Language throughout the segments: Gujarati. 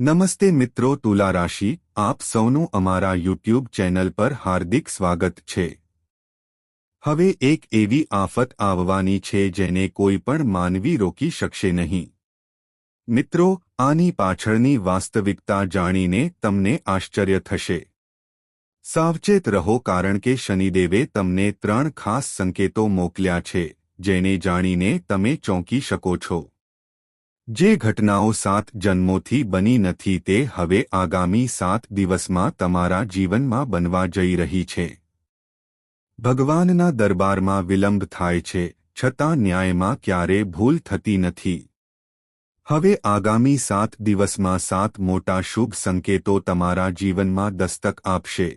નમસ્તે મિત્રો, તુલા રાશિ આપ સૌનું અમારા યુટ્યુબ ચેનલ પર હાર્દિક સ્વાગત છે। હવે એક એવી આફત આવવાની છે જેને કોઈ પણ માનવી રોકી શકશે નહીં। મિત્રો, આની પાછળની વાસ્તવિકતા જાણીને તમને આશ્ચર્ય થશે। સાવચેત રહો, કારણ કે શનિદેવે તમને 3 ખાસ સંકેતો મોકલ્યા છે જેને જાણીને તમે ચોંકી શકો છો। જે ઘટનાઓ 7 જન્મોથી બની નથી તે હવે આગામી 7 દિવસમાં તમારા જીવનમાં બનવા જઈ રહી છે। ભગવાનના દરબારમાં વિલંબ થાય છે, છતાં ન્યાયમાં ક્યારે ભૂલ થતી નથી। હવે આગામી 7 દિવસમાં 7 મોટા શુભ સંકેતો તમારા જીવનમાં દસ્તક આપશે,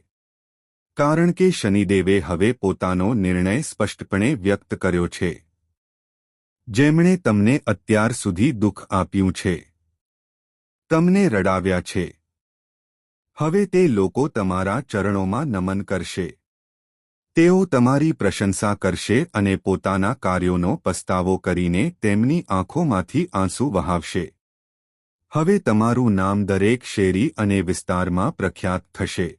કારણ કે શનિદેવે હવે પોતાનો નિર્ણય સ્પષ્ટપણે વ્યક્ત કર્યો છે। જેમણે તમને અત્યાર સુધી દુઃખ આપ્યું છે, તમને રડાવ્યા છે, હવે તે લોકો તમારા ચરણોમાં નમન કરશે। તેઓ તમારી પ્રશંસા કરશે અને પોતાના કાર્યોનો પસ્તાવો કરીને તેમની આંખોમાંથી આંસુ વહાવશે। હવે તમારું નામ દરેક શેરી અને વિસ્તારમાં પ્રખ્યાત થશે।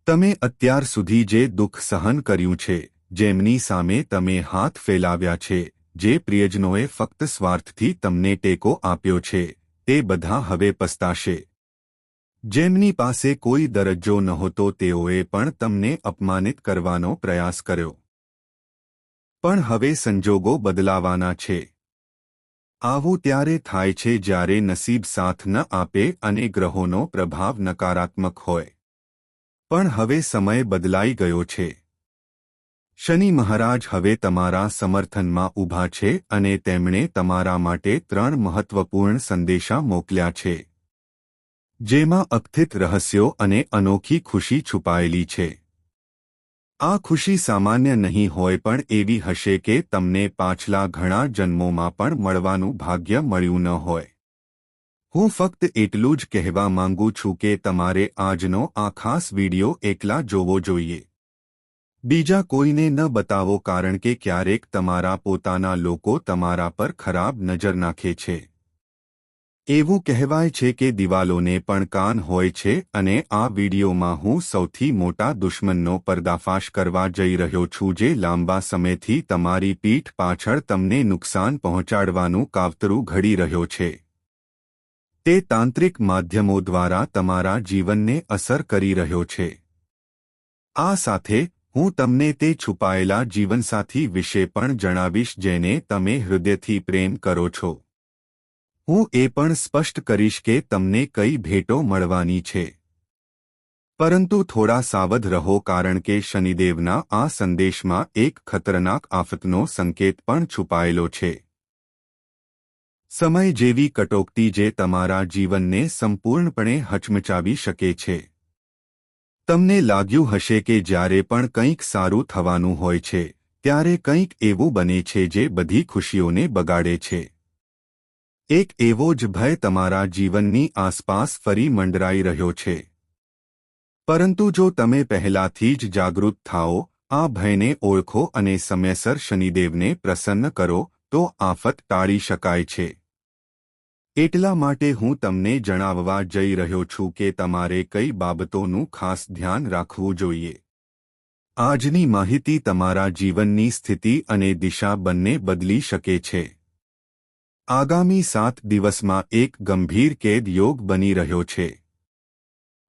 તમે અત્યાર સુધી જે દુઃખ સહન કર્યું છે, જેમની સામે તમે હાથ ફેલાવ્યા છે, જે પ્રિયજનોએ ફક્ત સ્વાર્થથી તમને ટેકો આપ્યો છે, તે બધા હવે પસ્તાશે। જેમની પાસે કોઈ દરજ્જો નહોતો તેઓએ પણ તમને અપમાનિત કરવાનો પ્રયાસ કર્યો, પણ હવે સંજોગો બદલાવાના છે। આવું ત્યારે થાય છે જ્યારે નસીબ સાથ ન આપે અને ગ્રહોનો પ્રભાવ નકારાત્મક હોય। પણ હવે સમય બદલાઈ ગયો છે। શનિ મહારાજ હવે તમારા સમર્થનમાં ઊભા છે અને તેમણે તમારા માટે 3 મહત્વપૂર્ણ સંદેશા મોકલ્યા છે, જેમાં અકથિત રહસ્યો અને અનોખી ખુશી છુપાયેલી છે। આ ખુશી સામાન્ય નહીં હોય, પણ એવી હશે કે તમને પાછલા ઘણા જન્મોમાં પણ મળવાનું ભાગ્ય મળ્યું ન હોય। હું ફક્ત એટલું જ કહેવા માંગુ છું કે તમારે આજનો આ ખાસ વિડિયો એકલા જોવો જોઈએ, બીજા કોઈને ન બતાવો, કારણ કે ક્યારેક તમારા પોતાના લોકો તમારા પર ખરાબ નજર નાખે છે। એવું કહેવાય છે કે દિવાલોને પણ કાન હોય છે, અને આ વિડિયોમાં હું સૌથી મોટા દુશ્મનનો પર્દાફાશ કરવા જઈ રહ્યો છું, જે લાંબા સમયથી તમારી પીઠ પાછળ તમને નુકસાન પહોંચાડવાનું કાવતરું ઘડી રહ્યો છે। તે તાંત્રિક માધ્યમો દ્વારા તમારા જીવનને અસર કરી રહ્યો છે। આ સાથે હું તમને તે છુપાયેલા જીવનસાથી વિશે પણ જણાવીશ જેને તમે હૃદયથી પ્રેમ કરો છો। હું એ પણ સ્પષ્ટ કરીશ કે તમને કઈ ભેટો મળવાની છે। પરંતુ થોડા સાવધ રહો, કારણ કે શનિદેવના આ સંદેશમાં એક ખતરનાક આફતનો સંકેત પણ છુપાયેલો છે। સમય જેવી કટોકટી જે તમારા જીવનને સંપૂર્ણપણે હચમચાવી શકે છે। તમને લાગ્યું હશે કે જ્યારે પણ કંઈક સારું થવાનું હોય છે, ત્યારે કંઈક એવું બને છે જે બધી ખુશીઓને બગાડે છે। એક એવો જ ભય તમારા જીવનની આસપાસ ફરી મંડરાઈ રહ્યો છે। પરંતુ જો તમે પહેલાથી જ જાગૃત થાઓ, આ ભયને ઓળખો અને સમયસર શનિદેવને પ્રસન્ન કરો, તો આફત ટાળી શકાય છે। એટલા માટે હું તમને જણાવવા જઈ રહ્યો છું કે તમારે કઈ બાબતોનું ખાસ ધ્યાન રાખવું જોઈએ। આજની માહિતી તમારા જીવનની સ્થિતિ અને દિશા બંને બદલી શકે છે। આગામી 7 દિવસમાં એક ગંભીર કેદ યોગ બની રહ્યો છે।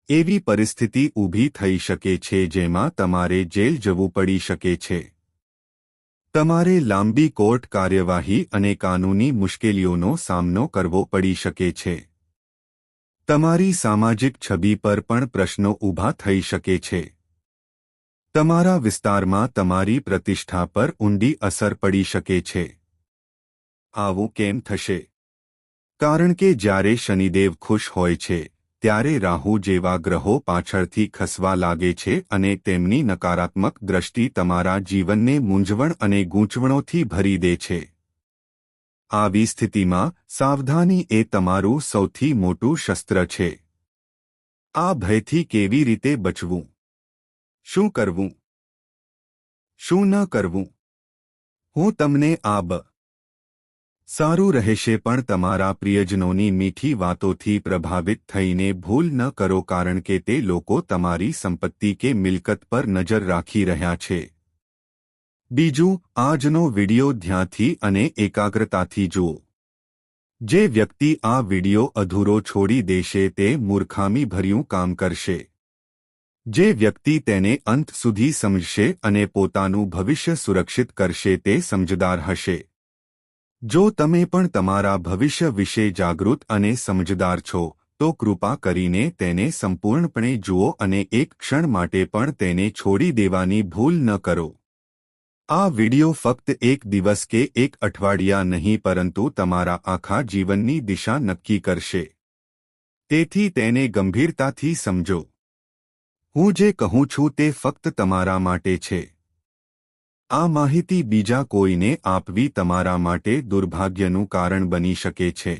એવી પરિસ્થિતિ ઊભી થઈ શકે છે જેમાં તમારે જેલ જવું પડી શકે છે। તમારે લાંબી કોર્ટ કાર્યવાહી અને કાનૂની મુશ્કેલીઓનો સામનો કરવો પડી શકે છે। તમારી સામાજિક છબી પર પણ પ્રશ્નો ઊભા થઈ શકે છે। તમારા વિસ્તારમાં તમારી પ્રતિષ્ઠા પર ઊંડી અસર પડી શકે છે। આવું કેમ થશે? કારણ કે જ્યારે શનિદેવ ખુશ હોય છે, ત્યારે રાહુ જેવા ગ્રહો પાછળથી ખસવા લાગે છે અને તેમની નકારાત્મક દ્રષ્ટિ તમારા જીવનને મૂંઝવણ અને ગૂંચવણોથી ભરી દે છે। આવી સ્થિતિમાં સાવધાની એ તમારું સૌથી મોટું શસ્ત્ર છે। આ ભયથી કેવી રીતે બચવું? શું કરવું? શું ન કરવું? હું તમને આ સારું રહેશે, પણ તમારા પ્રિયજનોની મીઠી વાતોથી પ્રભાવિત થઈને ભૂલ ન કરો, કારણ કે તે લોકો તમારી સંપત્તિ કે મિલકત પર નજર રાખી રહ્યા છે. બીજું, આજનો વિડિયો ધ્યાનથી અને એકાગ્રતાથી જુઓ. જે વ્યક્તિ આ વિડિયો અધૂરો છોડી દેશે તે મૂર્ખામીભર્યું કામ કરશે. જે વ્યક્તિ તેને અંત સુધી સમજશે અને પોતાનું ભવિષ્ય સુરક્ષિત કરશે તે સમજદાર હશે. જો તમે પણ તમારા ભવિષ્ય વિશે જાગૃત અને સમજદાર છો તો કૃપા કરીને તેને સંપૂર્ણપણે જુઓ અને એક ક્ષણ માટે પણ તેને છોડી દેવાની ભૂલ ન કરો. આ વિડિયો ફક્ત એક દિવસ કે એક અઠવાડિયા નહીં, પરંતુ તમારા આખા જીવનની દિશા નક્કી કરશે. તેથી તેને ગંભીરતાથી સમજો. હું જે કહું છું તે ફક્ત તમારા માટે છે. આ માહિતી બીજા કોઈને આપવી તમારા માટે દુર્ભાગ્યનું કારણ બની શકે છે.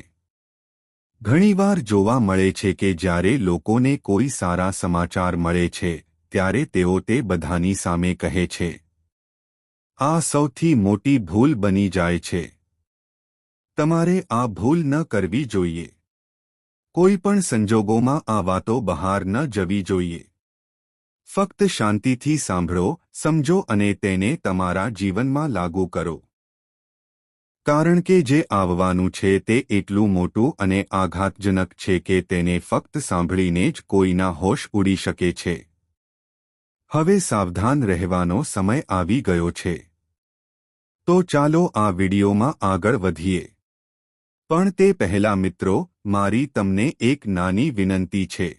ઘણીવાર જોવા મળે છે કે જ્યારે લોકોને કોઈ સારા સમાચાર મળે છે ત્યારે તેઓ તે બધાની સામે કહે છે. આ સૌથી મોટી ભૂલ બની જાય છે. તમારે આ ભૂલ ન કરવી જોઈએ. કોઈ પણ સંજોગોમાં આ વાતો બહાર ન જવી જોઈએ. ફક્ત શાંતિથી સાંભળો, સમજો અને તેને તમારા જીવનમાં લાગુ કરો. કારણ કે જે આવવાનું છે તે એટલું મોટું અને આઘાતજનક છે કે તેને ફક્ત સાંભળીને જ કોઈના હોશ ઉડી શકે છે. હવે સાવધાન રહેવાનો સમય આવી ગયો છે. તો ચાલો આ વિડિયોમાં આગળ વધીએ. પણ તે પહેલા મિત્રો, મારી તમને એક નાની વિનંતી છે.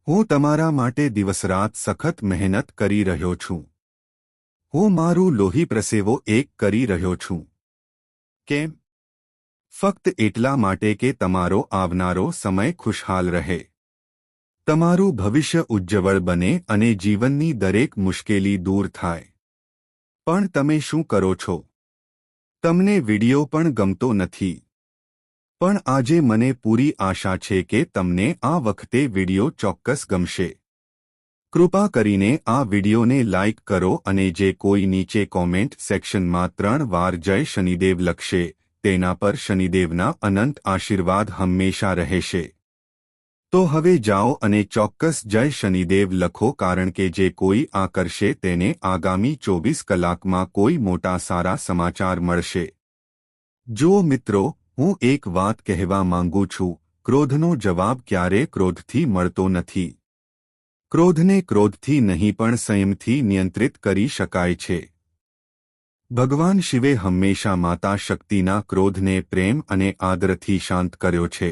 હું તમારા માટે દિવસરાત સખત મહેનત કરી રહ્યો છું. હું મારું લોહી પ્રસેવો એક કરી રહ્યો છું. કેમ? ફક્ત એટલા માટે કે તમારો આવનારો સમય ખુશહાલ રહે. તમારું ભવિષ્ય ઉજ્જવળ બને અને જીવનની દરેક મુશ્કેલી દૂર થાય. પણ તમે શું કરો છો? તમને વિડિયો પણ ગમતો નથી. પણ આજે મને પૂરી આશા છે કે તમને આ વખતે વિડિયો ચોક્કસ ગમશે. કૃપા કરીને આ વિડિયોને લાઇક કરો અને જે કોઈ નીચે કોમેન્ટ સેક્શનમાં 3 વાર જય શનિદેવ લખશે તેના પર શનિદેવના અનંત આશીર્વાદ હંમેશા રહેશે. તો હવે જાઓ અને ચોક્કસ જય શનિદેવ લખો, કારણ કે જે કોઈ આ કરશે તેને આગામી 24 કલાકમાં કોઈ મોટા સારા સમાચાર મળશે. જુઓ મિત્રો, હું એક વાત કહેવા માંગુ છું, ક્રોધનો જવાબ ક્યારે ક્રોધથી મળતો નથી. ક્રોધને ક્રોધથી નહીં પણ સંયમથી નિયંત્રિત કરી શકાય છે. ભગવાન શિવે હંમેશા માતા શક્તિના ક્રોધને પ્રેમ અને આદરથી શાંત કર્યો છે.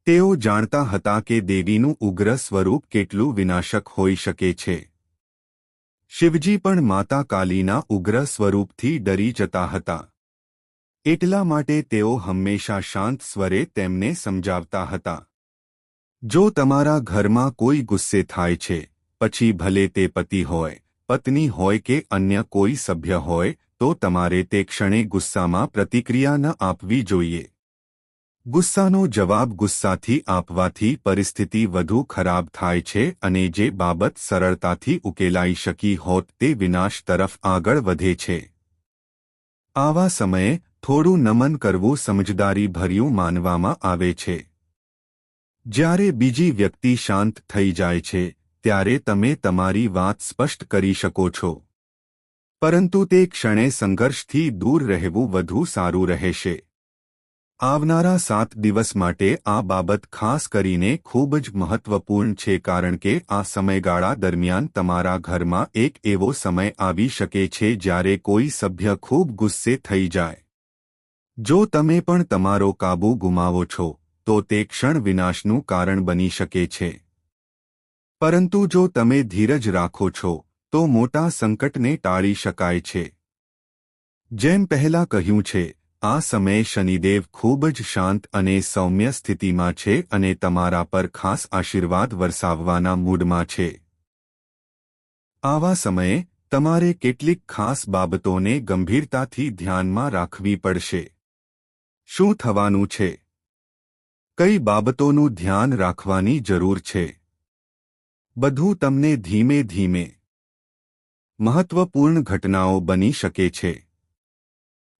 તેઓ જાણતા હતા કે દેવીનું ઉગ્ર સ્વરૂપ કેટલું વિનાશક હોઈ શકે છે. શિવજી પણ માતા કાલીના ઉગ્ર સ્વરૂપથી ડરી જતા હતા. એટલા માટે તેઓ હંમેશા શાંત સ્વરે તેમને સમજાવતા હતા. જો તમારા ઘરમાં કોઈ ગુસ્સે થાય છે, પછી ભલે તે પતિ હોય, પત્ની હોય કે અન્ય કોઈ સભ્ય હોય, તો તમારે તે ક્ષણે ગુસ્સામાં પ્રતિક્રિયા ન આપવી જોઈએ. ગુસ્સાનો જવાબ ગુસ્સાથી આપવાથી પરિસ્થિતિ વધુ ખરાબ થાય છે અને જે બાબત સરળતાથી ઉકેલાઈ શકી હોત તે વિનાશ તરફ આગળ વધે છે. આવા સમયે થોડું નમન કરવું સમજદારીભર્યું માનવામાં આવે છે. જ્યારે બીજી વ્યક્તિ શાંત થઈ જાય છે ત્યારે તમે તમારી વાત સ્પષ્ટ કરી શકો છો. પરંતુ તે ક્ષણે સંઘર્ષથી દૂર રહેવું વધુ સારું રહેશે. આવનારા 7 દિવસ માટે આ બાબત ખાસ કરીને ખૂબ જ મહત્વપૂર્ણ છે, કારણ કે આ સમયગાળા દરમિયાન તમારા ઘરમાં એક એવો સમય આવી શકે છે જ્યારે કોઈ સભ્ય ખૂબ ગુસ્સે થઈ જાય. જો તમે પણ તમારો કાબૂ ગુમાવો છો તો તે ક્ષણ વિનાશનું કારણ બની શકે છે. પરંતુ જો તમે ધીરજ રાખો છો તો મોટા સંકટને ટાળી શકાય છે. જેમ પહેલા કહ્યું છે, આ સમયે શનિદેવ ખૂબ જ શાંત અને સૌમ્ય સ્થિતિમાં છે અને તમારા પર ખાસ આશીર્વાદ વરસાવવાના મૂડમાં છે. આવા સમયે તમારે કેટલીક ખાસ બાબતોને ગંભીરતાથી ધ્યાનમાં રાખવી પડશે. શું થવાનું છે? કઈ બાબતોનું ધ્યાન રાખવાની જરૂર છે? બધું તમને ધીમે ધીમે મહત્વપૂર્ણ ઘટનાઓ બની શકે છે.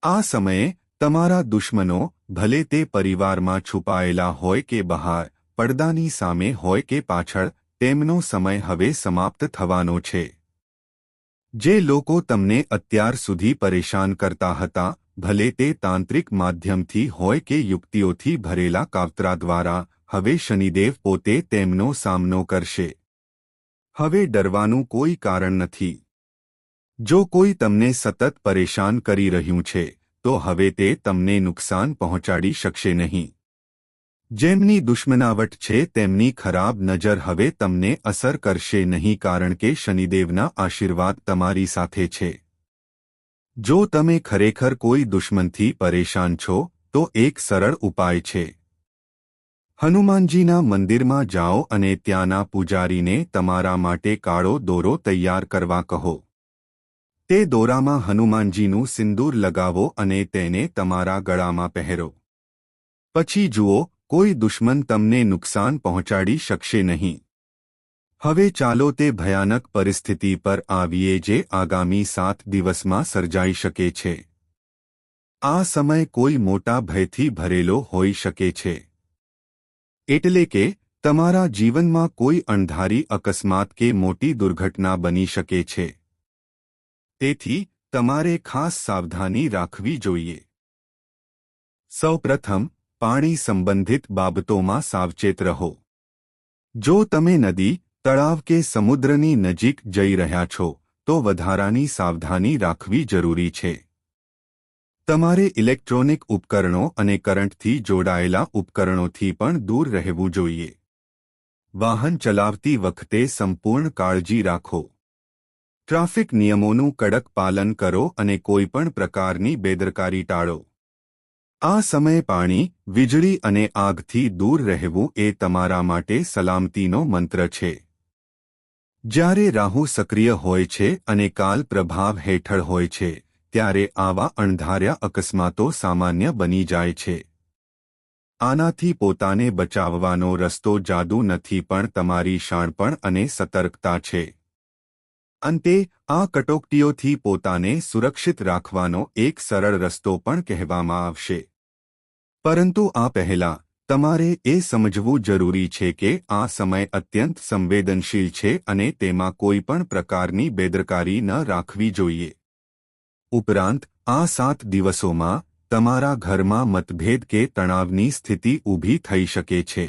આ સમયે તમારા દુશ્મનો ભલે તે પરિવારમાં છુપાયેલા હોય કે બહાર, પડદાની સામે હોય કે પાછળ, તેમનો સમય હવે સમાપ્ત થવાનો છે. જે લોકો તમને અત્યાર સુધી પરેશાન કરતા હતા, ભલે તે તાંત્રિક માધ્યમથી હોય કે યુક્તિઓથી ભરેલા કાવતરા દ્વારા, હવે શનિદેવ પોતે તેમનો સામનો કરશે. હવે ડરવાનું કોઈ કારણ નથી. જો કોઈ તમને સતત પરેશાન કરી રહ્યું છે, તો હવે તે તમને નુકસાન પહોંચાડી શકશે નહીં. જેમની દુશ્મનાવટ છે તેમની ખરાબ નજર હવે તમને અસર કરશે નહીં, કારણ કે શનિદેવના આશીર્વાદ તમારી સાથે છે. જો તમે ખરેખર કોઈ દુશ્મનથી પરેશાન છો, તો એક સરળ ઉપાય છે. હનુમાનજીના મંદિરમાં જાઓ અને ત્યાંના પૂજારીને તમારા માટે કાળો દોરો તૈયાર કરવા કહો. તે દોરામાં હનુમાનજીનું સિંદૂર લગાવો અને તેને તમારા ગળામાં પહેરો. પછી જુઓ, કોઈ દુશ્મન તમને નુકસાન પહોંચાડી શકશે નહીં. હવે ચાલો તે ભયાનક પરિસ્થિતિ પર આવીએ જે આગામી 7 દિવસમાં સર્જાઈ શકે છે. આ સમય કોઈ મોટા ભયથી ભરેલો હોઈ શકે છે. એટલે કે તમારા જીવનમાં કોઈ અણધારી અકસ્માત કે મોટી દુર્ઘટના બની શકે છે. તેથી તમારે ખાસ સાવધાની રાખવી જોઈએ. સૌપ્રથમ, પાણી સંબંધિત બાબતોમાં સાવચેત રહો. જો તમે નદી, તળાવ કે સમુદ્રની નજીક જઈ રહ્યા છો, તો વધારાની સાવધાની રાખવી જરૂરી છે. તમારે ઇલેક્ટ્રોનિક ઉપકરણો અને કરંટથી જોડાયેલા ઉપકરણોથી પણ દૂર રહેવું જોઈએ. વાહન ચલાવતી વખતે સંપૂર્ણ કાળજી રાખો. ટ્રાફિક નિયમોનું કડક પાલન કરો અને કોઈપણ પ્રકારની બેદરકારી ટાળો. આ સમયે પાણી, વીજળી અને આગથી દૂર રહેવું એ તમારા માટે સલામતીનો મંત્ર છે. જ્યારે રાહુ સક્રિય હોય છે અને કાલ પ્રભાવ હેઠળ હોય છે, ત્યારે આવા અણધાર્યા અકસ્માતો સામાન્ય બની જાય છે. આનાથી પોતાને બચાવવાનો રસ્તો જાદુ નથી પણ તમારી શાણપણ અને સતર્કતા છે. અંતે, આ કટોકટીઓથી પોતાને સુરક્ષિત રાખવાનો એક સરળ રસ્તો પણ કહેવામાં આવશે. પરંતુ આ પહેલાં, તમારે એ સમજવું જરૂરી છે કે આ સમય અત્યંત સંવેદનશીલ છે અને તેમાં કોઈ પણ પ્રકારની બેદરકારી ન રાખવી જોઈએ. ઉપરાંત, આ 7 દિવસોમાં તમારા ઘરમાં મતભેદ કે તણાવની સ્થિતિ ઊભી થઈ શકે છે.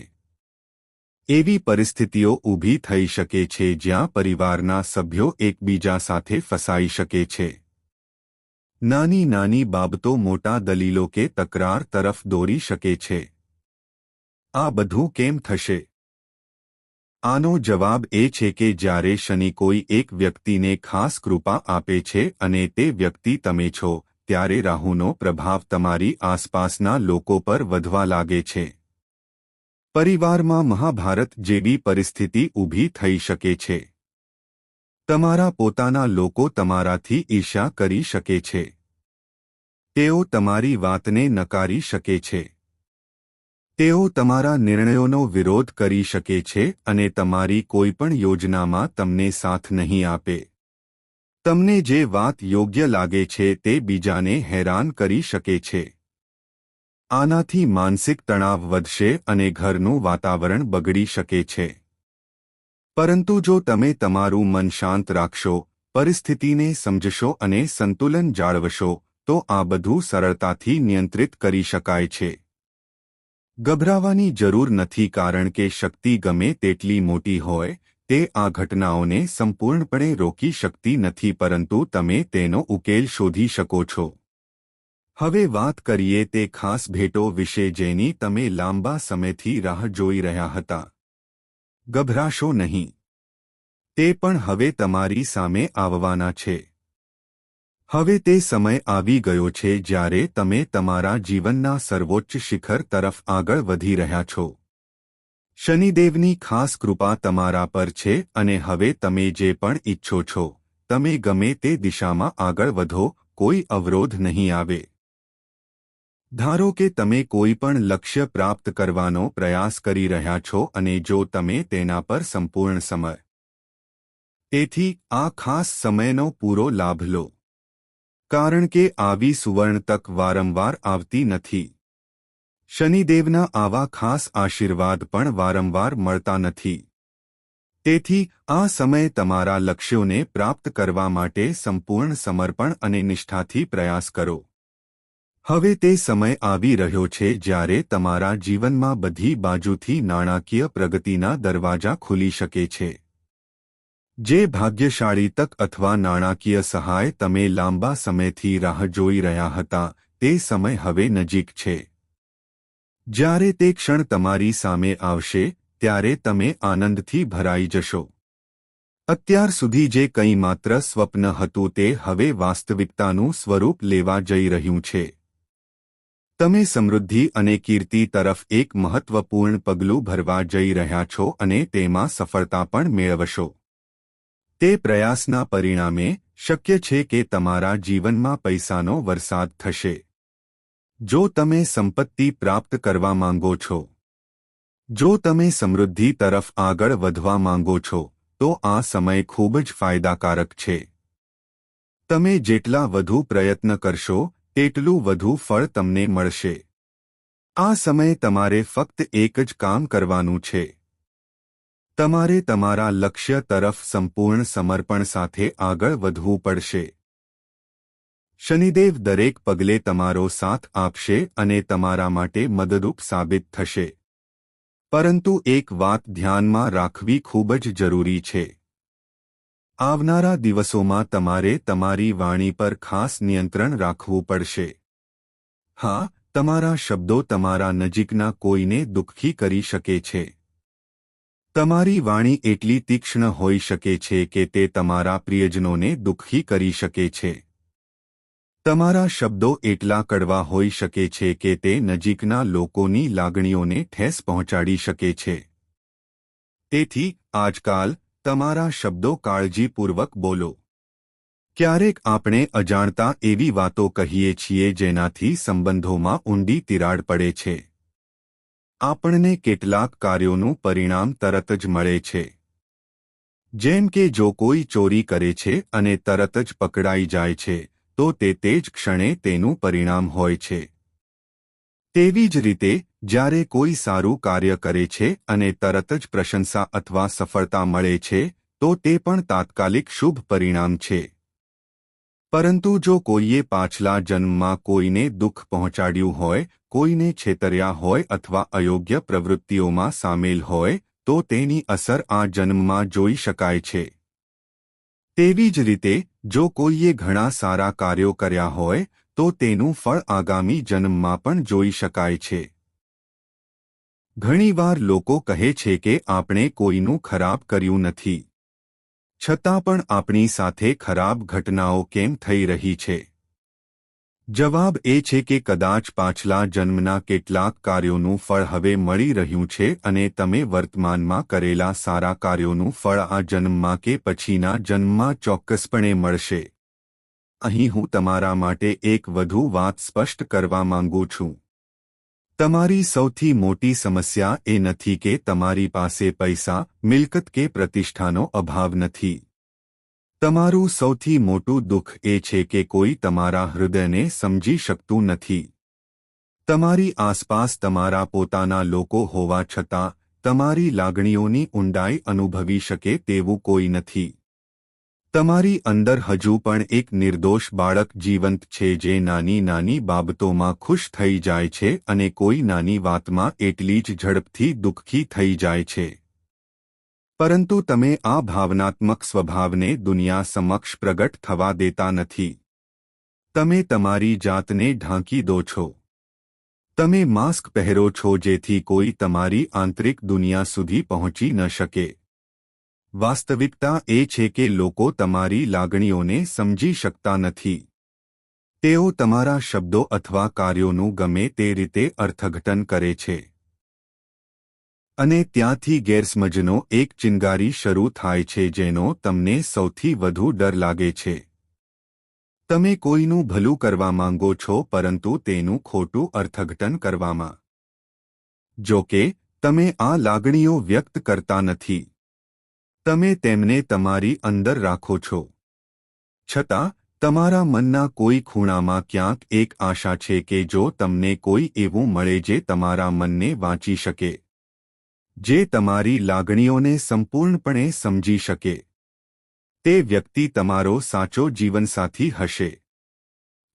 એવી પરિસ્થિતિઓ ઊભી થઈ શકે છે જ્યાં પરિવારના સભ્યો એકબીજા સાથે ફસાઈ શકે છે. નાની નાની બાબતો મોટા દલીલો કે તકરાર તરફ દોરી શકે છે. આ બધું કેમ થશે? આનો જવાબ એ છે કે જ્યારે શનિ કોઈ એક વ્યક્તિને ખાસ કૃપા આપે છે અને તે વ્યક્તિ તમે છો, ત્યારે રાહુનો પ્રભાવ તમારી આસપાસના લોકો પર વધવા લાગે છે. પરિવારમાં મહાભારત જેવી પરિસ્થિતિ ઊભી થઈ શકે છે. તમારા પોતાના લોકો તમારાથી ઈર્ષ્યા કરી શકે છે. તેઓ તમારી વાતને નકારી શકે છે. તેઓ તમારા નિર્ણયોનો વિરોધ કરી શકે છે અને તમારી કોઈપણ યોજનામાં તમને સાથ નહીં આપે. તમને જે વાત યોગ્ય લાગે છે તે બીજાને હેરાન કરી શકે છે. આનાથી માનસિક તણાવ વધશે અને ઘરનું વાતાવરણ બગડી શકે છે. પરંતુ જો તમે તમારું મન શાંત રાખશો, પરિસ્થિતિને સમજશો અને સંતુલન જાળવશો, તો આ બધું સરળતાથી નિયંત્રિત કરી શકાય છે. ગભરાવાની જરૂર નથી કારણ કે શક્તિ ગમે તેટલી મોટી હોય, તે આ ઘટનાઓને સંપૂર્ણપણે રોકી શકતી નથી પરંતુ તમે તેનો ઉકેલ શોધી શકો છો. હવે વાત કરીએ તે ખાસ ભેટો વિશે જેની તમે લાંબા સમયથી રાહ જોઈ રહ્યા હતા. ગભરાશો નહીં. તે પણ હવે તમારી સામે આવવાના છે. હવે તે સમય આવી ગયો છે જ્યારે તમે તમારા જીવનના સર્વોચ્ચ શિખર તરફ આગળ વધી રહ્યા છો. શનિદેવની ખાસ કૃપા તમારા પર છે અને હવે તમે જે પણ ઈચ્છો છો, તમે ગમે તે દિશામાં આગળ વધો, કોઈ અવરોધ નહીં આવે. ધારો કે તમે કોઈ પણ લક્ષ્ય પ્રાપ્ત કરવાનો પ્રયાસ કરી રહ્યા છો અને જો તમે તેના પર સંપૂર્ણ સમય. તેથી આ ખાસ સમયનો પૂરો લાભ લો. કારણ કે આવી સુવર્ણ તક વારંવાર આવતી નથી. શનિદેવના આવા ખાસ આશીર્વાદ પણ વારંવાર મળતા નથી. તેથી આ સમય તમારા લક્ષ્યોને પ્રાપ્ત કરવા માટે સંપૂર્ણ સમર્પણ અને નિષ્ઠાથી પ્રયાસ કરો. હવે તે સમય આવી રહ્યો છે જ્યારે તમારા જીવનમાં બધી બાજુથી નાણાકીય પ્રગતિના દરવાજા ખુલી શકે છે. જે ભાગ્યશાળી તક અથવા નાણાકીય સહાય તમે લાંબા સમયથી રાહ જોઈ રહ્યા હતા, તે સમય હવે નજીક છે. જ્યારે તે ક્ષણ તમારી સામે આવશે, ત્યારે તમે આનંદથી ભરાઈ જશો. અત્યાર સુધી જે કંઈ માત્ર સ્વપ્ન હતું તે હવે વાસ્તવિકતાનું સ્વરૂપ લેવા જઈ રહ્યું છે. તમે સમૃદ્ધિ અને કીર્તિ તરફ એક મહત્વપૂર્ણ પગલું ભરવા જઈ રહ્યા છો અને તેમાં સફળતા પણ મેળવશો. તે પ્રયાસના પરિણામે શક્ય છે કે તમારા જીવનમાં પૈસાનો વરસાદ થશે. જો તમે સંપત્તિ પ્રાપ્ત કરવા માંગો છો, જો તમે સમૃદ્ધિ તરફ આગળ વધવા માંગો છો, તો આ સમય ખૂબ જ ફાયદાકારક છે. તમે જેટલા વધુ પ્રયત્ન કરશો, તેટલું વધુ ફળ તમને મળશે. આ સમયે તમારે ફક્ત એક જ કામ કરવાનું છે. તમારે તમારા લક્ષ્ય તરફ સંપૂર્ણ સમર્પણ સાથે આગળ વધવું પડશે. શનિદેવ દરેક પગલે તમારો સાથ આપશે અને તમારા માટે મદદરૂપ સાબિત થશે. પરંતુ એક વાત ધ્યાનમાં રાખવી ખૂબ જ જરૂરી છે. આવનારા દિવસોમાં તમારે તમારી વાણી પર ખાસ નિયંત્રણ રાખવું પડશે. હા, તમારા શબ્દો તમારા નજીકના કોઈને દુઃખી કરી શકે છે. તમારી વાણી એટલી તીક્ષ્ણ હોઈ શકે છે કે તે તમારા પ્રિયજનોને દુઃખી કરી શકે છે. તમારા શબ્દો એટલા કડવા હોઈ શકે છે કે તે નજીકના લોકોની લાગણીઓને ઠેસ પહોંચાડી શકે છે. તેથી આજકાલ તમારા શબ્દો કાળજીપૂર્વક બોલો. ક્યારેક આપણે અજાણતા એવી વાતો કહીએ છીએ જેનાથી સંબંધોમાં ઊંડી તિરાડ પડે છે. આપણને કેટલાક કાર્યોનું પરિણામ તરત જ મળે છે. જેમ કે જો કોઈ ચોરી કરે છે અને તરત જ પકડાઈ જાય છે, તો તે જ ક્ષણે તેનું પરિણામ હોય છે. તેવી જ રીતે જ્યારે કોઈ સારું કાર્ય કરે છે અને તરત જ પ્રશંસા અથવા સફળતા મળે છે, તો તે પણ તાત્કાલિક શુભ પરિણામ છે. પરંતુ જો કોઈએ પાછલા જન્મમાં કોઈને દુઃખ પહોંચાડ્યું હોય, કોઈને છેતર્યા હોય અથવા અયોગ્ય પ્રવૃત્તિઓમાં સામેલ હોય, તો તેની અસર આ જન્મમાં જોઈ શકાય છે. તેવી જ રીતે જો કોઈએ ઘણા સારા કાર્યો કર્યા હોય, તો તેનું ફળ આગામી જન્મમાં પણ જોઈ શકાય છે. ઘણીવાર લોકો કહે છે કે આપણે કોઈનું ખરાબ કર્યું નથી. છતાં પણ આપણી સાથે ખરાબ ઘટનાઓ કેમ થઈ રહી છે? જવાબ એ છે કે કદાચ પાછલા જન્મના કેટલાક કાર્યોનું ફળ હવે મળી રહ્યું છે અને તમે વર્તમાનમાં કરેલા સારા કાર્યોનું ફળ આ જન્મમાં કે પછીના જન્મમાં ચોક્કસપણે મળશે. અહીં હું તમારા માટે એક વધુ વાત સ્પષ્ટ કરવા માંગુ છું. તમારી સૌથી મોટી સમસ્યા એ નથી કે તમારી પાસે પૈસા, મિલકત કે પ્રતિષ્ઠાનો અભાવ નથી. તમારું સૌથી મોટું દુઃખ એ છે કે કોઈ તમારા હૃદયને સમજી શકતું નથી. તમારી આસપાસ તમારા પોતાના લોકો હોવા છતાં તમારી લાગણીઓની ઊંડાઈ અનુભવી શકે તેવું કોઈ નથી. તમારી અંદર હજુ પણ એક નિર્દોષ બાળક જીવંત છે જે નાની નાની બાબતોમાં ખુશ થઈ જાય છે અને કોઈ નાની વાતમાં એટલી જ ઝડપથી દુઃખી થઈ જાય છે. પરંતુ તમે આ ભાવનાત્મક સ્વભાવને દુનિયા સમક્ષ પ્રગટ થવા દેતા નથી. તમે તમારી જાતને ઢાંકી દો છો. તમે માસ્ક પહેરો છો જેથી કોઈ તમારી આંતરિક દુનિયા સુધી પહોંચી ન શકે. વાસ્તવિકતા એ છે કે લોકો તમારી લાગણીઓને સમજી શકતા નથી. તેઓ તમારા શબ્દો અથવા કાર્યોનું ગમે તે રીતે અર્થઘટન કરે છે. અને ત્યાંથી ગેરસમજનો એક ચિનગારી શરૂ થાય છે જેનો તમને સૌથી વધુ ડર લાગે છે. તમે કોઈનું ભલું કરવા માંગો છો પરંતુ તેનું ખોટું અર્થઘટન કરવામાં. જો કે તમે આ લાગણીઓ વ્યક્ત કરતા નથી. તમે તેમને તમારી અંદર રાખો છો. છતાં તમારા મનના કોઈ ખૂણામાં ક્યાંક એક આશા છે કે જો તમને કોઈ એવું મળે જે તમારા મનને વાંચી શકે, જે તમારી લાગણીઓને સંપૂર્ણપણે સમજી શકે, તે વ્યક્તિ તમારો સાચો જીવનસાથી હશે.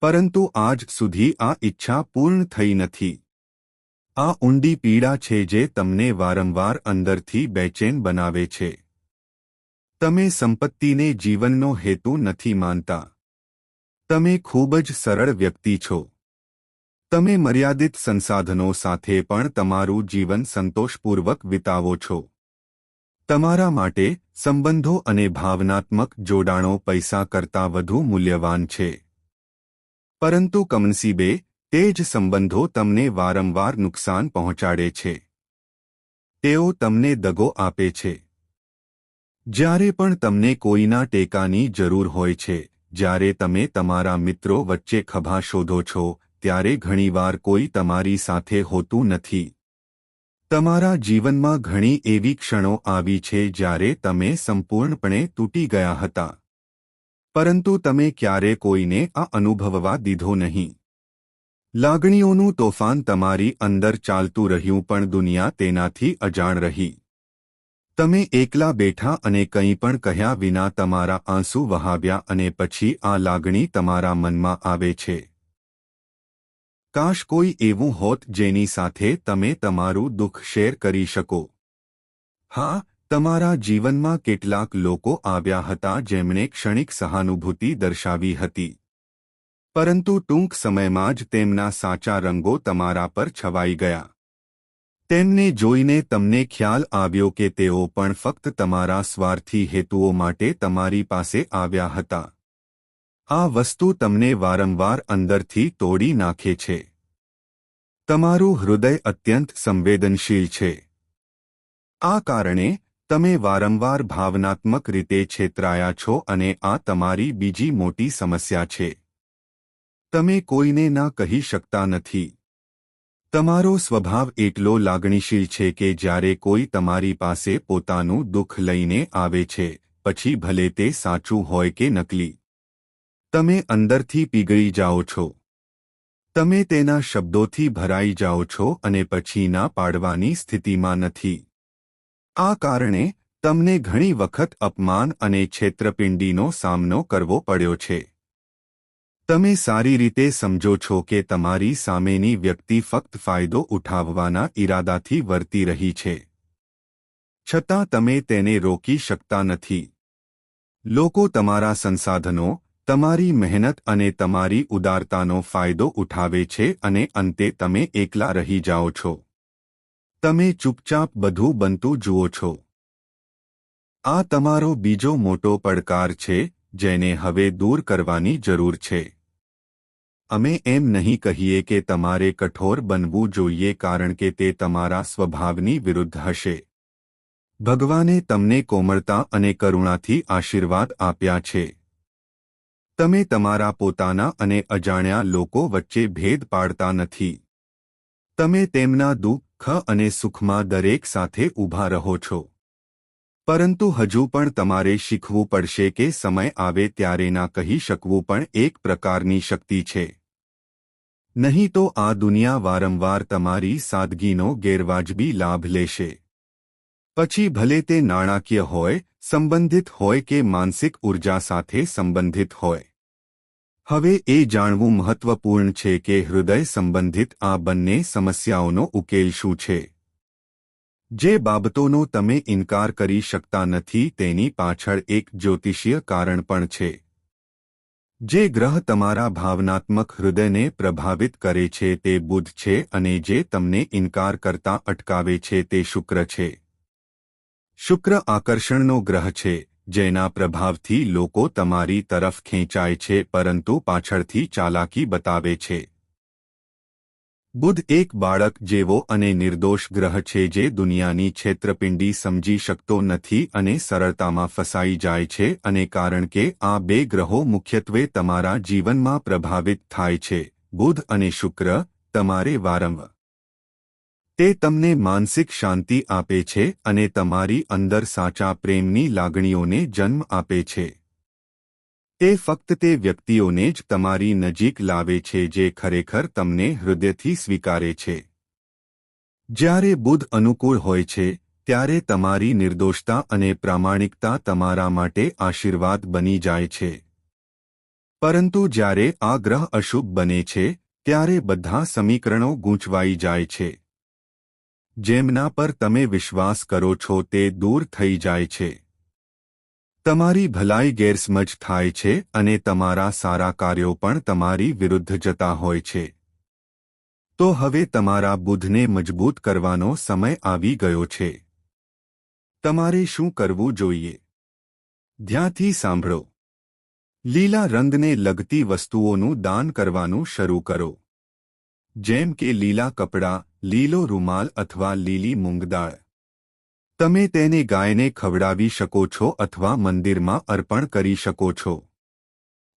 પરંતુ આજ સુધી આ ઈચ્છા પૂર્ણ થઈ નથી. આ ઊંડી પીડા છે જે તમને વારંવાર અંદરથી બેચેન બનાવે છે. તમે સંપત્તિને જીવનનો હેતુ નથી માનતા. તમે ખૂબ જ સરળ વ્યક્તિ છો. તમે મર્યાદિત સંસાધનો સાથે પણ તમારું જીવન સંતોષપૂર્વક વિતાવો છો. તમારા માટે સંબંધો અને ભાવનાત્મક જોડાણો પૈસા કરતાં વધુ મૂલ્યવાન છે. પરંતુ કમનસીબે, તે જ સંબંધો તમને વારંવાર નુકસાન પહોંચાડે છે. તેઓ તમને દગો આપે છે. જ્યારે પણ તમને કોઈના ટેકાની જરૂર હોય છે, જ્યારે તમે તમારા મિત્રો વચ્ચે ખભા શોધો છો, ત્યારે ઘણીવાર કોઈ તમારી સાથે હોતું નથી. તમારા જીવનમાં ઘણી એવી ક્ષણો આવી છે જ્યારે તમે સંપૂર્ણપણે તૂટી ગયા હતા. પરંતુ તમે ક્યારે કોઈને આ અનુભવવા દીધો નહીં. લાગણીઓનું તોફાન તમારી અંદર ચાલતું રહ્યું પણ દુનિયા તેનાથી અજાણ રહી. તમે એકલા બેઠા અને કંઈ પણ કહ્યા વિના તમારા આંસુ વહાવ્યા અને પછી આ લાગણી તમારા મનમાં આવે છે. કાશ કોઈ એવું હોત જેની સાથે તમે તમારું દુઃખ શેર કરી શકો. હા, તમારા જીવનમાં કેટલાક લોકો આવ્યા હતા જેમણે ક્ષણિક સહાનુભૂતિ દર્શાવી હતી. પરંતુ ટૂંક સમયમાં જ તેમના સાચા રંગો તમારા પર છવાઈ ગયા. તેમને જોઈને તમને ખ્યાલ આવ્યો કે તેઓ પણ ફક્ત તમારા સ્વાર્થી હેતુઓ માટે તમારી પાસે આવ્યા હતા. આ વસ્તુ તમને વારંવાર અંદરથી તોડી નાખે છે. તમારું હૃદય અત્યંત સંવેદનશીલ છે. આ કારણે તમે વારંવાર ભાવનાત્મક રીતે છેતરાયા છો અને આ તમારી બીજી મોટી સમસ્યા છે. તમે કોઈને ના કહી શકતા નથી. તમારો સ્વભાવ એટલો લાગણીશીલ છે કે જ્યારે કોઈ તમારી પાસે પોતાનું દુઃખ લઈને આવે છે, પછી ભલે તે સાચું હોય કે નકલી, તમે અંદરથી પીગળી જાઓ છો. તમે તેના શબ્દોથી ભરાઈ જાઓ છો અને પછી ના પાડવાની સ્થિતિમાં નથી. આ કારણે તમને ઘણી વખત અપમાન અને છેતરપિંડીનો સામનો કરવો પડ્યો છે. તમે સારી રીતે સમજો છો કે તમારી સામેની વ્યક્તિ ફક્ત ફાયદો ઉઠાવવાના ઈરાદાથી વર્તી રહી છે. છતાં તમે તેને રોકી શકતા નથી. લોકો તમારા સંસાધનો, તમારી મહેનત અને તમારી ઉદારતાનો ફાયદો ઉઠાવે છે અને અંતે તમે એકલા રહી જાઓ છો. તમે ચૂપચાપ બધું બનતું જુઓ છો. આ તમારો બીજો મોટો પડકાર છે, જેને હવે દૂર કરવાની જરૂર છે. અમે એમ નહીં કહીએ કે તમારે કઠોર બનવું જોઈએ કારણ કે તે તમારા સ્વભાવની વિરુદ્ધ હશે. ભગવાને તમને કોમળતા અને કરુણાથી આશીર્વાદ આપ્યા છે. તમે તમારા પોતાના અને અજાણ્યા લોકો વચ્ચે ભેદ પાડતા નથી. તમે તેમના દુઃખ અને સુખમાં દરેક સાથે ઊભા રહો છો. પરંતુ હજુ પણ તમારે શીખવું પડશે કે સમય આવે ત્યારે ના કહી શકવું પણ એક પ્રકારની શક્તિ છે. નહીં તો આ દુનિયા વારંવાર તમારી સાદગીનો ગેરવાજબી લાભ લેશે. પછી ભલે તે નાણાકીય હોય, સંબંધિત હોય કે માનસિક ઉર્જા સાથે સંબંધિત હોય. હવે એ જાણવું મહત્વપૂર્ણ છે કે હૃદય સંબંધિત આ બંને સમસ્યાઓનો ઉકેલ શું છે. જે બાબતોનો તમે ઇનકાર કરી શકતા નથી તેની પાછળ એક જ્યોતિષીય કારણ પણ છે. જે ગ્રહ તમારા ભાવનાત્મક હૃદયને પ્રભાવિત કરે છે તે બુધ છે અને જે તમને ઇનકાર કરતા અટકાવે છે તે શુક્ર છે. શુક્ર આકર્ષણનો ગ્રહ છે, જેના પ્રભાવથી લોકો તમારી તરફ ખેંચાય છે પરંતુ પાછળથી ચાલાકી બતાવે છે. બુધ એક બાળક જેવો અને નિર્દોષ ગ્રહ છે જે દુનિયાની છેતરપિંડી સમજી શકતો નથી અને સરળતામાં ફસાઈ જાય છે અને કારણ કે આ બે ગ્રહો મુખ્યત્વે તમારા જીવનમાં પ્રભાવિત થાય છે, બુધ અને શુક્ર, તમારે વારંવાર તે તમને માનસિક શાંતિ આપે છે અને તમારી અંદર સાચા પ્રેમની લાગણીઓને જન્મ આપે છે. એ ફક્ત તે વ્યક્તિઓને જ તમારી નજીક લાવે છે જે ખરેખર તમને હૃદયથી સ્વીકારે છે. જ્યારે બુધ અનુકૂળ હોય છે ત્યારે તમારી નિર્દોષતા અને પ્રામાણિકતા તમારા માટે આશીર્વાદ બની જાય છે. પરંતુ જ્યારે આ ગ્રહ અશુભ બને છે ત્યારે બધા સમીકરણો ગૂંચવાઈ જાય છે. જેમના પર તમે વિશ્વાસ કરો છો તે દૂર થઈ જાય છે. તમારી ભલાઈ ગેરસમજ થાય છે અને તમારા સારા કાર્યો પણ તમારી વિરુદ્ધ જતા હોય છે. તો હવે તમારા બુદ્ધને મજબૂત કરવાનો સમય આવી ગયો છે. તમારે શું કરવું જોઈએ? ધ્યાનથી સાંભળો. લીલા રંગને લગતી વસ્તુઓનું દાન કરવાનું શરૂ કરો. જેમ કે લીલા કપડાં, લીલો રૂમાલ અથવા લીલી મૂંગ દાળ. તમે તેને ગાયને ખવડાવી શકો છો અથવા મંદિરમાં અર્પણ કરી શકો છો.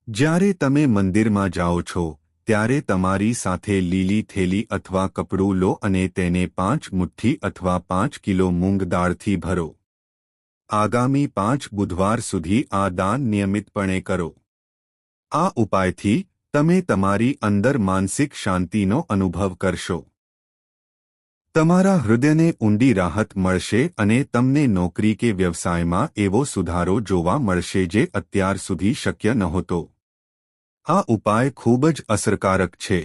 જ્યારે તમે મંદિરમાં જાઓ છો ત્યારે તમારી સાથે લીલી થેલી અથવા કપડું લો અને તેને 5 મુઠ્ઠી અથવા 5 કિલો મૂંગ દાળથી ભરો. આગામી 5 બુધવાર સુધી આ દાન નિયમિતપણે કરો. આ ઉપાયથી તમે તમારી અંદર માનસિક શાંતિનો અનુભવ કરશો. તમારા હૃદયને ઊંડી રાહત મળશે અને તમને નોકરી કે વ્યવસાયમાં એવો સુધારો જોવા મળશે જે અત્યાર સુધી શક્ય નહોતો. આ ઉપાય ખૂબ જ અસરકારક છે.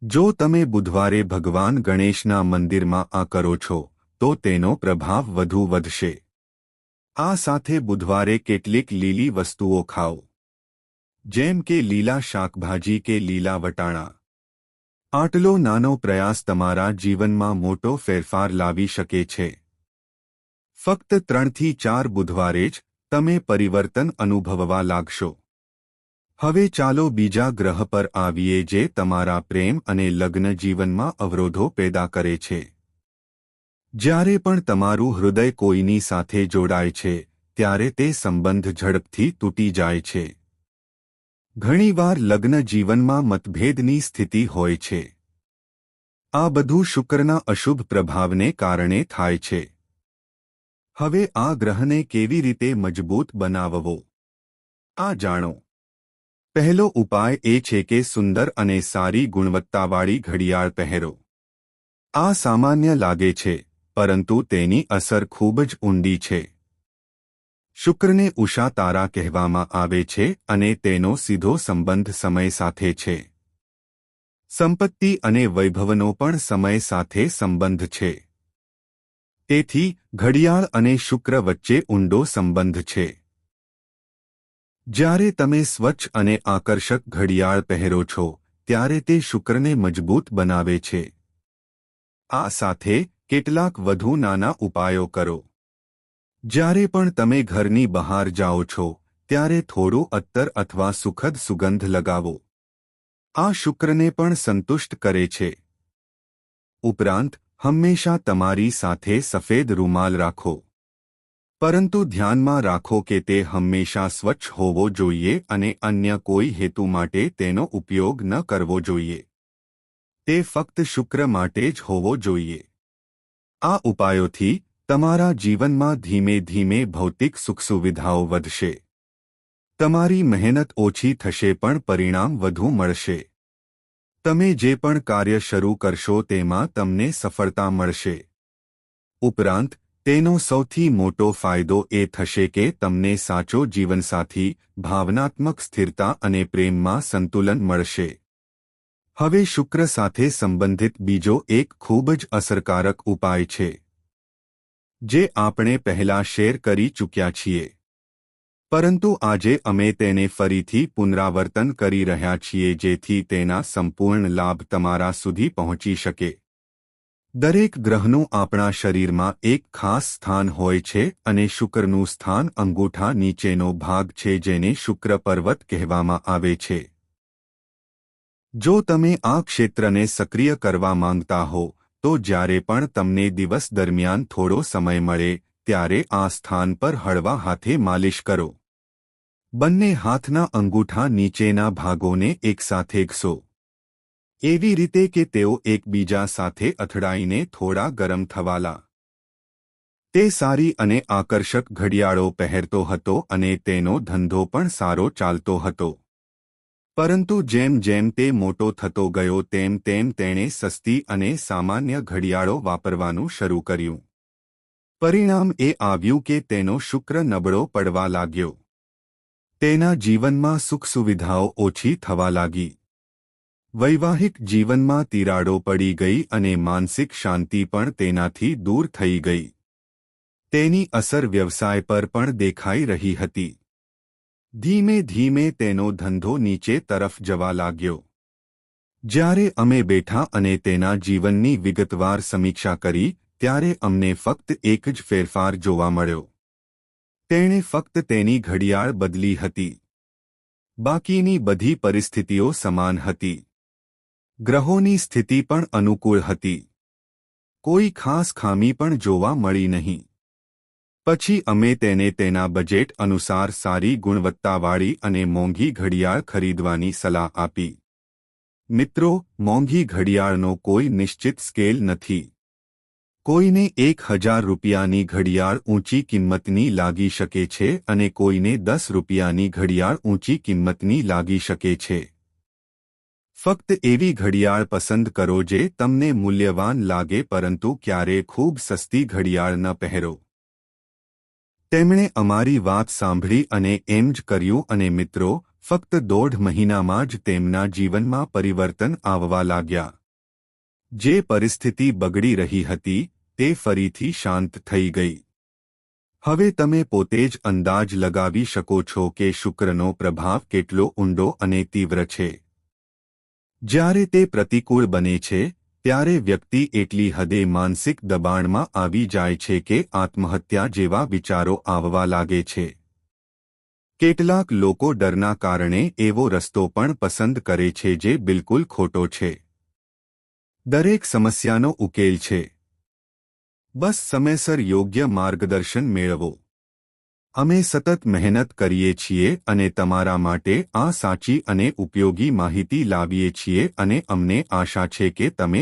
જો તમે બુધવારે ભગવાન ગણેશના મંદિરમાં આ કરો છો તો તેનો પ્રભાવ વધુ વધશે. આ સાથે બુધવારે કેટલીક લીલી વસ્તુઓ ખાઓ. જેમ કે લીલા શાકભાજી કે લીલા વટાણા. આટલો નાનો પ્રયાસ તમારા જીવનમાં મોટો ફેરફાર લાવી શકે છે. ફક્ત 3 થી 4 બુધવારે જ તમે પરિવર્તન અનુભવવા લાગશો. હવે ચાલો બીજા ગ્રહ પર આવીએ જે તમારા પ્રેમ અને લગ્ન જીવનમાં અવરોધો પેદા કરે છે. જ્યારે પણ તમારું હૃદય કોઈની સાથે જોડાય છે ત્યારે તે સંબંધ ઝડપથી તૂટી જાય છે. ઘણીવાર લગ્ન જીવનમાં મતભેદની સ્થિતિ હોય છે. આ બધું શુક્રના અશુભ પ્રભાવને કારણે થાય છે. હવે આ ગ્રહને કેવી રીતે મજબૂત બનાવવો? આ જાણો. પહેલો ઉપાય એ છે કે સુંદર અને સારી ગુણવત્તાવાળી ઘડિયાળ પહેરો. આ સામાન્ય લાગે છે, પરંતુ તેની અસર ખૂબ જ ઊંડી છે. શુક્રને ઉષા તારા કહેવામાં આવે છે અને તેનો સીધો સંબંધ સમય સાથે છે. સંપત્તિ અને વૈભવનો પણ સમય સાથે સંબંધ છે. તેથી ઘડિયાળ અને શુક્ર વચ્ચે ઊંડો સંબંધ છે. જ્યારે તમે સ્વચ્છ અને આકર્ષક ઘડિયાળ પહેરો છો ત્યારે તે શુક્રને મજબૂત બનાવે છે. આ સાથે કેટલાક વધુ નાના ઉપાયો કરો. જ્યારે પણ તમે ઘરની બહાર જાઓ છો ત્યારે થોડું અત્તર અથવા સુખદ સુગંધ લગાવો. આ શુક્રને પણ સંતુષ્ટ કરે છે. ઉપરાંત હંમેશા તમારી સાથે સફેદ રૂમાલ રાખો. પરંતુ ધ્યાનમાં રાખો કે તે હંમેશા સ્વચ્છ હોવો જોઈએ અને અન્ય કોઈ હેતુ માટે તેનો ઉપયોગ ન કરવો જોઈએ. તે ફક્ત શુક્ર માટે જ હોવો જોઈએ. આ ઉપાયોથી તમારા જીવનમાં ધીમે ધીમે ભૌતિક સુખસુવિધાઓ વધશે. તમારી મહેનત ઓછી થશે પણ પરિણામ વધુ મળશે. તમે જે પણ કાર્ય શરૂ કરશો તેમાં તમને સફળતા મળશે. ઉપરાંત તેનો સૌથી મોટો ફાયદો એ થશે કે તમને સાચો જીવનસાથી, ભાવનાત્મક સ્થિરતા અને પ્રેમમાં સંતુલન મળશે. હવે શુક્ર સાથે સંબંધિત બીજો એક ખૂબ જ અસરકારક ઉપાય છે જે આપણે પહેલા શેર કરી ચૂક્યા છીએ. પરંતુ આજે અમે તેને ફરીથી પુનરાવર્તન કરી રહ્યા છીએ જેથી તેના સંપૂર્ણ લાભ તમારા સુધી પહોંચી શકે. દરેક ગ્રહનું આપણા શરીરમાં એક ખાસ સ્થાન હોય છે અને શુક્રનું સ્થાન અંગૂઠા નીચેનો ભાગ છે જેને શુક્ર પર્વત કહેવામાં આવે છે. જો તમે આ ક્ષેત્રને સક્રિય કરવા માંગતા હો તો જ્યારે પણ તમને દિવસ દરમિયાન થોડો સમય મળે ત્યારે આ સ્થાન પર હળવા હાથે માલિશ કરો. બંને હાથના અંગૂઠા નીચેના ભાગોને એકસાથે ઘસો. એવી રીતે કે તેઓ એકબીજા સાથે અથડાઈને થોડા ગરમ થવા લાગે. તે સારી અને આકર્ષક ઘડિયાળો પહેરતો હતો અને તેનો ધંધો પણ સારો ચાલતો હતો. પરંતુ જેમ જેમ તે મોટો થતો ગયો તેમ તેમ તેણે સસ્તી અને સામાન્ય ઘડિયાળો વાપરવાનું શરૂ કર્યું. પરિણામ એ આવ્યું કે તેનો શુક્ર નબળો પડવા લાગ્યો. તેના જીવનમાં સુખ સુવિધાઓ ઓછી થવા લાગી. વૈવાહિક જીવનમાં તિરાડો પડી ગઈ અને માનસિક શાંતિ પણ તેનાથી દૂર થઈ ગઈ. તેની અસર વ્યવસાય પર પણ દેખાઈ રહી હતી. ધીમે ધીમે તેનો ધંધો નીચે તરફ જવા લાગ્યો. જ્યારે અમે બેઠા અને તેના જીવનની વિગતવાર સમીક્ષા કરી ત્યારે અમને ફક્ત એક જ ફેરફાર જોવા મળ્યો. તેણે ફક્ત તેની ઘડિયાળ બદલી હતી. બાકીની બધી પરિસ્થિતિઓ સમાન હતી. ગ્રહોની સ્થિતિ પણ અનુકૂળ હતી. કોઈ ખાસ ખામી પણ જોવા મળી નહીં. પછી અમે તેને તેના બજેટ અનુસાર સારી ગુણવત્તાવાળી અને મોંઘી ઘડિયાળ ખરીદવાની સલાહ આપી. મિત્રો, મોંઘી ઘડિયાળનો કોઈ નિશ્ચિત સ્કેલ નથી. કોઈને 1000 રૂપિયાની ઘડિયાળ ઊંચી કિંમતની લાગી શકે છે અને કોઈને 10 રૂપિયાની ઘડિયાળ ઊંચી કિંમતની લાગી શકે છે. ફક્ત એવી ઘડિયાળ પસંદ કરો જે તમને મૂલ્યવાન લાગે પરંતુ ક્યારેય ખૂબ સસ્તી ઘડિયાળ ન પહેરો. તેમણે અમારી વાત સાંભળી અને એમ જ કર્યું અને મિત્રો, ફક્ત 1.5 મહિનામાં જ તેમના જીવનમાં પરિવર્તન આવવા લાગ્યા. જે પરિસ્થિતિ બગડી રહી હતી તે ફરીથી શાંત થઈ ગઈ. હવે તમે પોતે જ અંદાજ લગાવી શકો છો કે શુક્રનો પ્રભાવ કેટલો ઊંડો અને તીવ્ર છે. જ્યારે તે પ્રતિકૂળ બને છે ત્યારે વ્યક્તિ એટલી હદે માનસિક દબાણમાં આવી જાય છે કે આત્મહત્યા જેવા વિચારો આવવા લાગે છે. કેટલાક લોકો ડરના કારણે એવો રસ્તો પણ પસંદ કરે છે જે બિલકુલ ખોટો છે. દરેક સમસ્યાનો ઉકેલ છે. બસ સમયસર યોગ્ય માર્ગદર્શન મેળવો. અમે સતત મહેનત કરીએ છીએ અને તમારા માટે આ સાચી અને ઉપયોગી માહિતી લાવીએ છીએ અને અમને આશા છે કે તમે